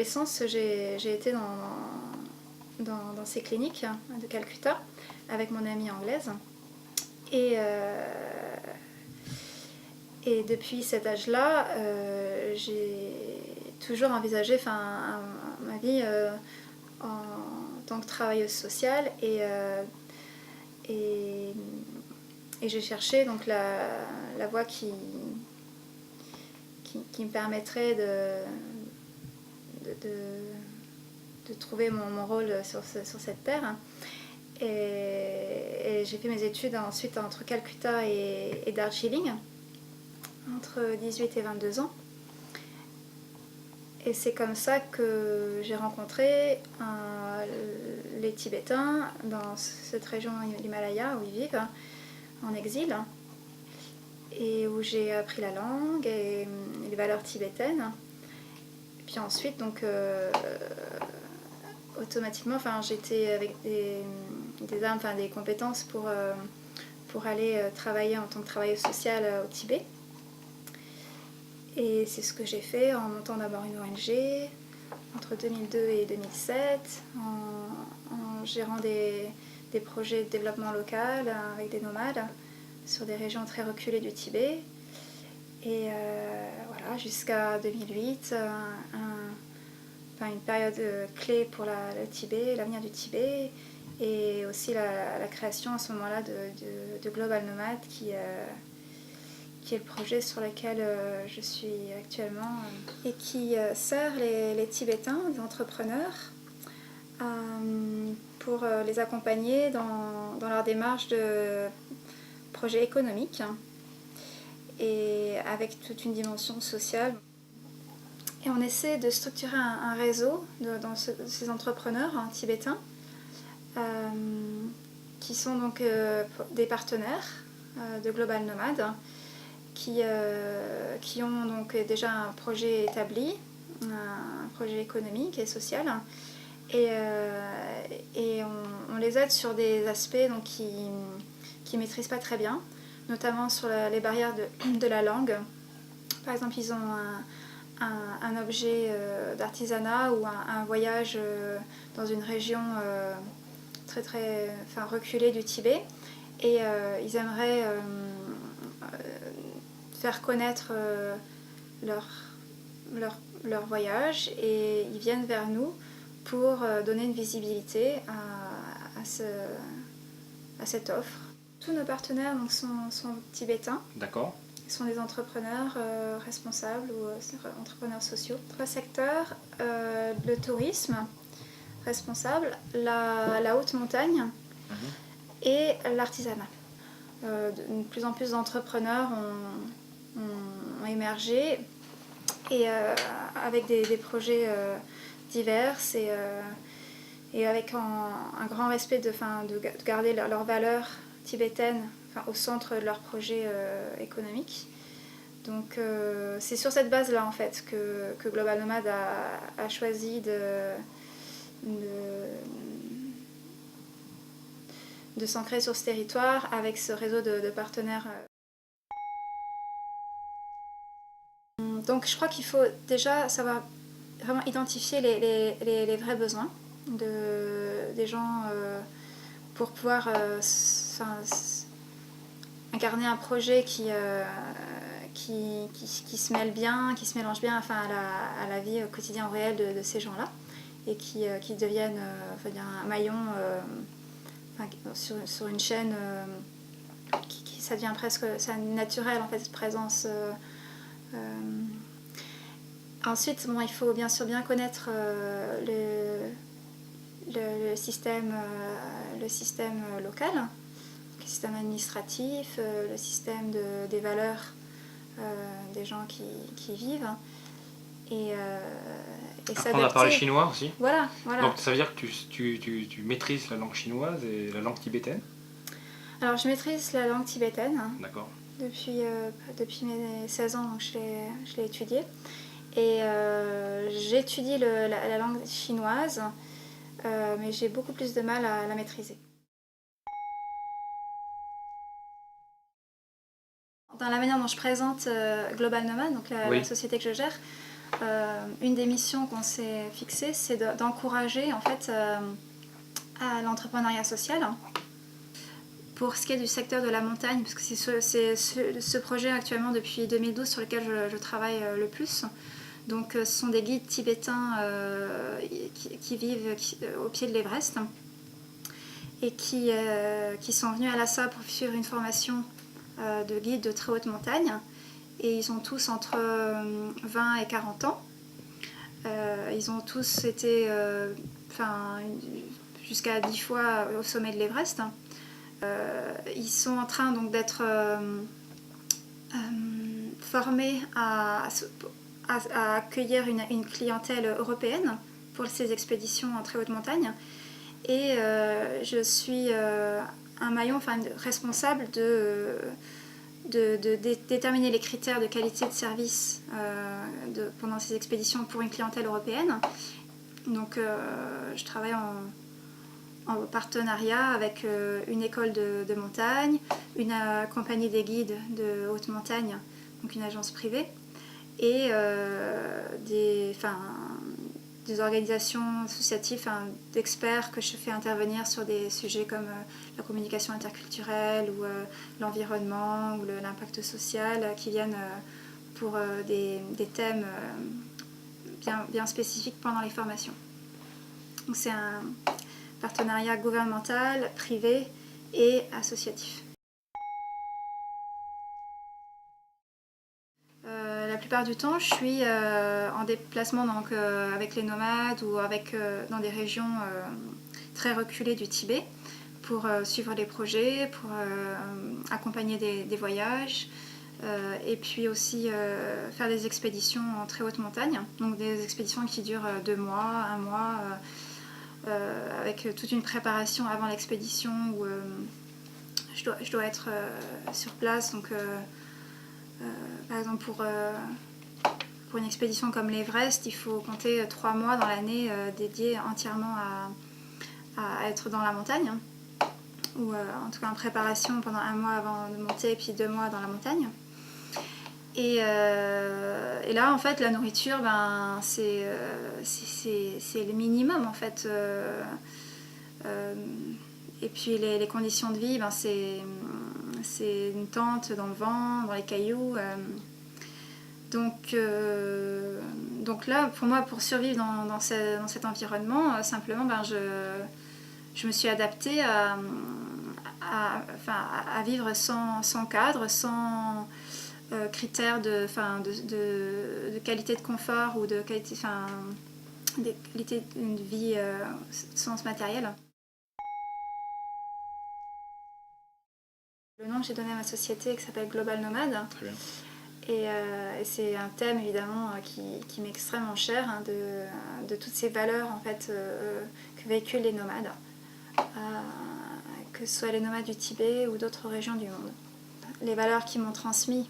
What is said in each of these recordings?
l'adolescence, j'ai été dans ces cliniques de Calcutta avec mon amie anglaise. Et depuis cet âge-là, j'ai toujours envisagé ma vie en tant que travailleuse sociale et j'ai cherché donc la voie qui me permettrait de trouver mon rôle sur cette terre. Et j'ai fait mes études ensuite entre Calcutta et Darjeeling, entre 18 et 22 ans. Et c'est comme ça que j'ai rencontré les Tibétains dans cette région de l'Himalaya où ils vivent en exil et où j'ai appris la langue et les valeurs tibétaines. Et puis ensuite, donc, automatiquement, j'étais avec des armes, des compétences pour aller travailler en tant que travailleuse sociale au Tibet. Et c'est ce que j'ai fait en montant d'abord une ONG entre 2002 et 2007, en gérant des projets de développement local avec des nomades sur des régions très reculées du Tibet. Et voilà, jusqu'à 2008, une période clé pour le Tibet, l'avenir du Tibet, et aussi la création à ce moment-là de Global Nomad, qui est le projet sur lequel je suis actuellement et qui sert les Tibétains, les entrepreneurs, pour les accompagner dans leur démarche de projet économique et avec toute une dimension sociale. Et on essaie de structurer un réseau dans ces entrepreneurs tibétains qui sont donc des partenaires de Global Nomad qui ont donc déjà un projet établi, un projet économique et social, et on les aide sur des aspects donc, qu'ils ne maîtrisent pas très bien, notamment sur les barrières de la langue. Par exemple, ils ont un objet d'artisanat ou un voyage dans une région très reculée du Tibet, et ils aimeraient faire connaître leur voyage, et ils viennent vers nous pour donner une visibilité à cette offre. Tous nos partenaires donc, sont tibétains. D'accord. Ils sont des entrepreneurs responsables ou entrepreneurs sociaux. 3 secteurs, le tourisme responsable, la haute montagne et l'artisanat. De plus en plus d'entrepreneurs ont émergé et avec des projets divers et avec un grand respect de garder leurs valeurs tibétaines au centre de leur projet économique. Donc c'est sur cette base-là en fait que Global Nomad a choisi de s'ancrer sur ce territoire avec ce réseau de partenaires. Donc je crois qu'il faut déjà savoir vraiment identifier les vrais besoins des gens pour pouvoir incarner un projet qui se mêle bien, qui se mélange bien à la vie au quotidien réel de ces gens-là et qui deviennent un maillon sur une chaîne ça devient presque naturel en fait, cette présence. Ensuite, il faut bien sûr bien connaître le système local, le système administratif, le système des valeurs des gens qui vivent. Et apprendre à parler chinois aussi. Voilà. Donc ça veut dire que tu maîtrises la langue chinoise et la langue tibétaine? Alors je maîtrise la langue tibétaine. D'accord. Depuis mes 16 ans, donc je l'ai étudiée. Et j'étudie la langue chinoise, mais j'ai beaucoup plus de mal à la maîtriser. Dans la manière dont je présente Global Nomad, donc la société que je gère, une des missions qu'on s'est fixées, c'est d'encourager en fait à l'entrepreneuriat social. Pour ce qui est du secteur de la montagne, parce que c'est ce projet actuellement depuis 2012 sur lequel je travaille le plus. Donc ce sont des guides tibétains qui vivent au pied de l'Everest et qui sont venus à Lhasa pour suivre une formation de guide de très haute montagne. Et ils ont tous entre 20 et 40 ans. Ils ont tous été jusqu'à 10 fois au sommet de l'Everest. Ils sont en train donc d'être formés à accueillir une clientèle européenne pour ces expéditions en très haute montagne. Et je suis un maillon responsable de déterminer les critères de qualité de service pendant ces expéditions pour une clientèle européenne. Donc je travaille en partenariat avec une école de montagne, une compagnie des guides de haute montagne, donc une agence privée, et des organisations associatives d'experts que je fais intervenir sur des sujets comme la communication interculturelle ou l'environnement ou l'impact social qui viennent pour des thèmes bien spécifiques pendant les formations. Donc c'est un partenariat gouvernemental, privé et associatif. La plupart du temps, je suis en déplacement donc, avec les nomades ou dans des régions très reculées du Tibet pour suivre les projets, pour accompagner des voyages et puis aussi faire des expéditions en très haute montagne, donc des expéditions qui durent 2 mois, 1 mois, avec toute une préparation avant l'expédition où je dois être sur place. Donc, par exemple, pour une expédition comme l'Everest, il faut compter 3 mois dans l'année dédiés entièrement à être dans la montagne, ou en tout cas en préparation pendant 1 mois avant de monter, et puis 2 mois dans la montagne. Et là, en fait, la nourriture, c'est le minimum, en fait. Et puis les conditions de vie, c'est une tente dans le vent, dans les cailloux. Donc là, pour moi, pour survivre dans cet environnement, simplement, je me suis adaptée à vivre sans cadre, sans critères de qualité de confort ou de qualité de vie sans matériel. Le nom que j'ai donné à ma société qui s'appelle Global Nomad. Très bien. Et c'est un thème évidemment qui m'est extrêmement cher, de toutes ces valeurs en fait, que véhiculent les nomades, que ce soit les nomades du Tibet ou d'autres régions du monde. Les valeurs qui m'ont transmis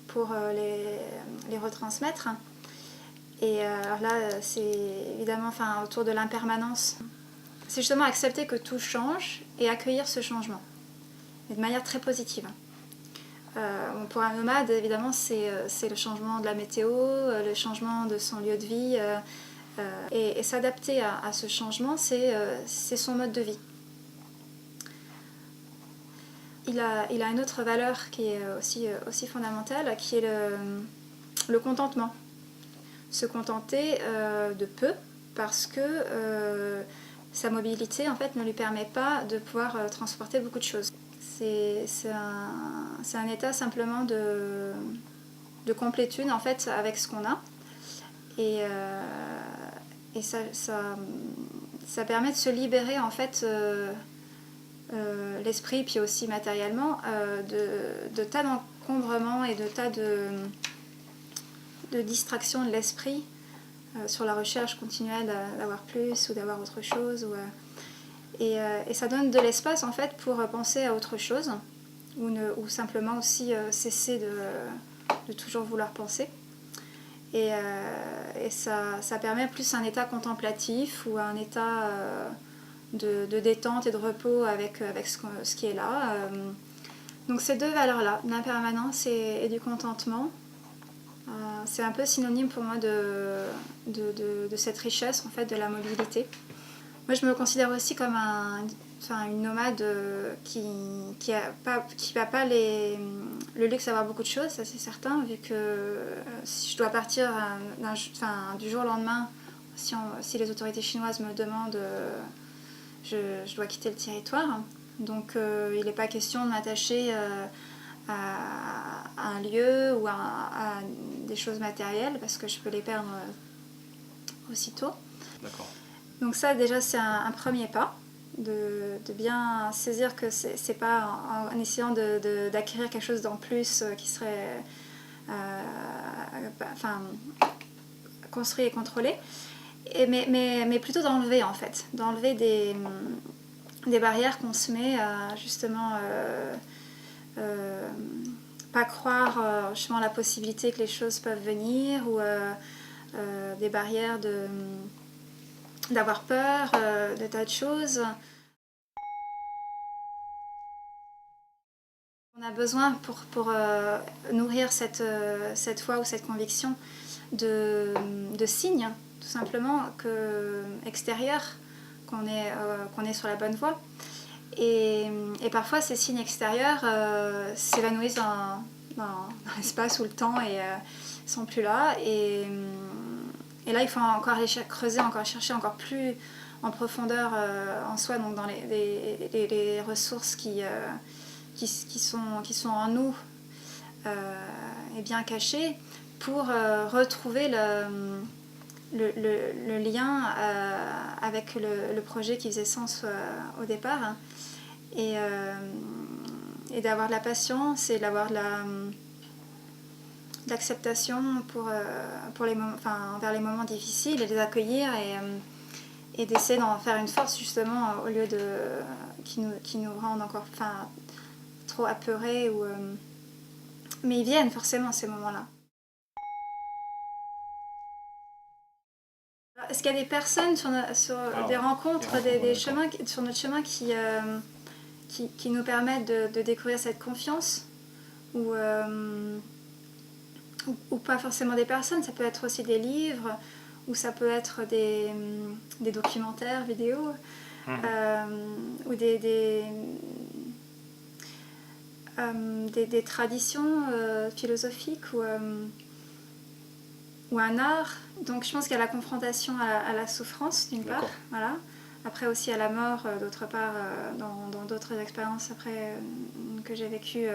pour les retransmettre. Et alors là, c'est évidemment autour de l'impermanence. C'est justement accepter que tout change et accueillir ce changement, mais de manière très positive. Pour un nomade, évidemment, c'est le changement de la météo, le changement de son lieu de vie. Et s'adapter à ce changement, c'est son mode de vie. Il a une autre valeur qui est aussi fondamentale, qui est le contentement. Se contenter de peu, parce que sa mobilité en fait, ne lui permet pas de pouvoir transporter beaucoup de choses. C'est un état simplement de complétude en fait, avec ce qu'on a. Et ça permet de se libérer en fait, l'esprit, puis aussi matériellement, de tas d'encombrements et de tas de distractions de l'esprit sur la recherche continuelle d'avoir plus ou d'avoir autre chose. Et ça donne de l'espace en fait pour penser à autre chose ou simplement aussi cesser de toujours vouloir penser. Et ça permet plus un état contemplatif ou un état de détente et de repos avec ce qui est là. Donc ces deux valeurs-là, l'impermanence et du contentement, C'est un peu synonyme pour moi de cette richesse en fait, de la mobilité. Moi je me considère aussi comme une nomade qui n'a pas le luxe d'avoir beaucoup de choses, ça c'est certain, vu que si je dois partir du jour au lendemain, si les autorités chinoises me demandent, je dois quitter le territoire. Donc il n'est pas question de m'attacher à un lieu ou à des choses matérielles parce que je peux les perdre aussitôt. D'accord. Donc ça déjà c'est un premier pas, de bien saisir que c'est pas en essayant d'acquérir quelque chose d'en plus qui serait construit et contrôlé, mais plutôt d'enlever en fait, d'enlever des barrières qu'on se met à justement pas croire justement la possibilité que les choses peuvent venir ou des barrières d'avoir peur de tas de choses. On a besoin pour nourrir cette foi ou cette conviction de signes, tout simplement, extérieurs, qu'on est sur la bonne voie. Et parfois, ces signes extérieurs s'évanouissent dans l'espace ou le temps et sont plus là. Et là, il faut encore aller creuser, encore chercher encore plus en profondeur en soi, donc dans les ressources qui sont en nous et bien cachées, pour retrouver le lien avec le projet qui faisait sens au départ. Et d'avoir de la patience et d'avoir de l'acceptation envers les moments difficiles et les accueillir et d'essayer d'en faire une force justement au lieu qui nous rendent encore trop apeurés. Mais ils viennent forcément ces moments-là. Est-ce qu'il y a des personnes sur des rencontres, des chemins sur notre chemin qui nous permettent de découvrir cette confiance ou pas forcément des personnes, ça peut être aussi des livres ou ça peut être des documentaires vidéo ou des traditions philosophiques ou un art. Donc je pense qu'il y a la confrontation à la souffrance d'une part, voilà. Après aussi à la mort d'autre part dans d'autres expériences après que j'ai vécues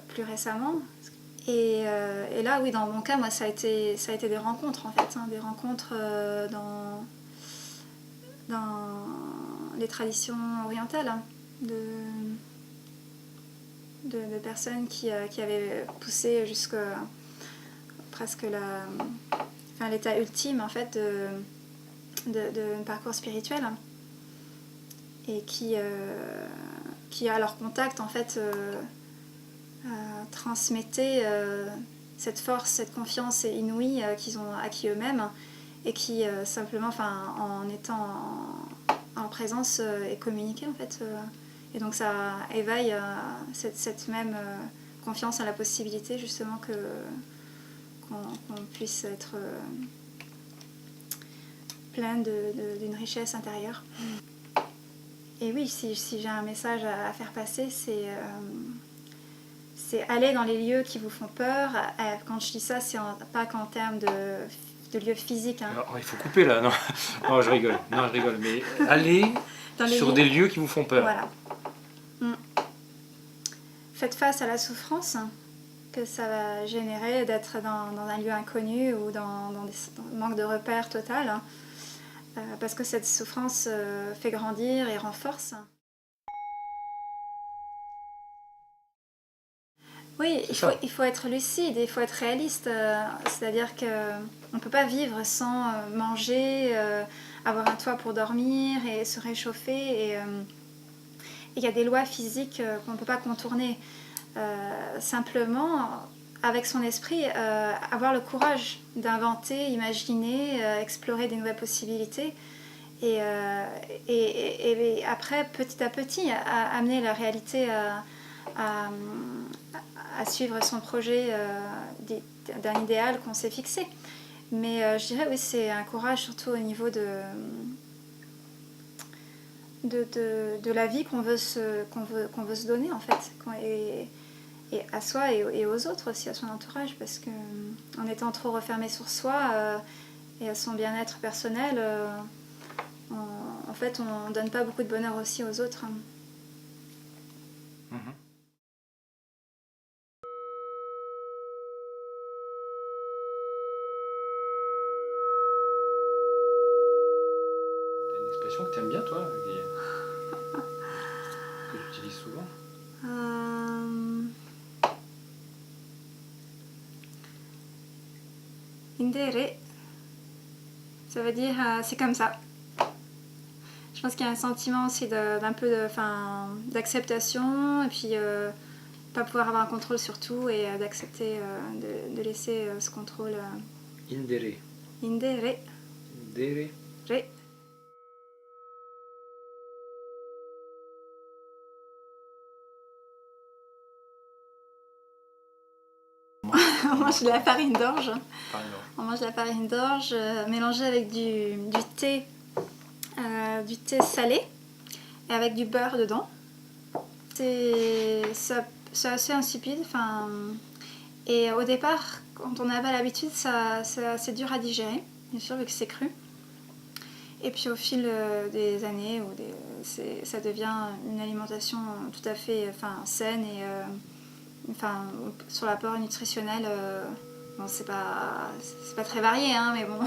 plus récemment. Et là oui, dans mon cas, moi ça a été des rencontres en fait, des rencontres dans les traditions orientales, de personnes qui avaient poussé jusqu'à presque l'état ultime en fait de parcours spirituel et qui à leur contact en fait transmettaient cette force, cette confiance inouïe qu'ils ont acquis eux-mêmes et qui simplement en étant en présence et communiquer en fait et donc ça éveille cette même confiance à la possibilité justement qu'on puisse être plein d'une richesse intérieure. Et oui, si j'ai un message à faire passer, c'est aller dans les lieux qui vous font peur. Quand je dis ça, c'est pas qu'en termes de lieux physiques. Hein. Alors, il faut couper là, non, non, je rigole, mais aller sur des lieux qui vous font peur. Voilà. Faites face à la souffrance que ça va générer d'être dans un lieu inconnu ou dans des manque de repères total, parce que cette souffrance fait grandir et renforce. Oui, il faut être lucide, il faut être réaliste, c'est-à-dire qu'on ne peut pas vivre sans manger, avoir un toit pour dormir et se réchauffer, et il y a des lois physiques qu'on ne peut pas contourner. Simplement, avec son esprit, avoir le courage d'inventer, imaginer, explorer des nouvelles possibilités et après, petit à petit, amener la réalité à à suivre son projet d'un idéal qu'on s'est fixé. Mais je dirais oui, c'est un courage surtout au niveau de la vie qu'on veut se donner en fait, et à soi et aux autres aussi, à son entourage, parce que en étant trop refermé sur soi et à son bien-être personnel, en fait on donne pas beaucoup de bonheur aussi aux autres. Mhm. T'as une expression que t'aimes bien toi, que tu utilises souvent? Indere, ça veut dire c'est comme ça. Je pense qu'il y a un sentiment aussi d'un peu d'acceptation, et puis pas pouvoir avoir un contrôle sur tout, et d'accepter de laisser ce contrôle. Indere. Indere. Indere. Re. On mange de la farine d'orge. On mange de la farine d'orge mélangée avec du thé salé et avec du beurre dedans. C'est assez insipide. Et au départ, quand on n'a pas l'habitude, c'est assez dur à digérer, bien sûr, vu que c'est cru. Et puis au fil des années, ça devient une alimentation tout à fait saine et sur l'apport nutritionnel. Bon, c'est pas très varié, hein, mais bon,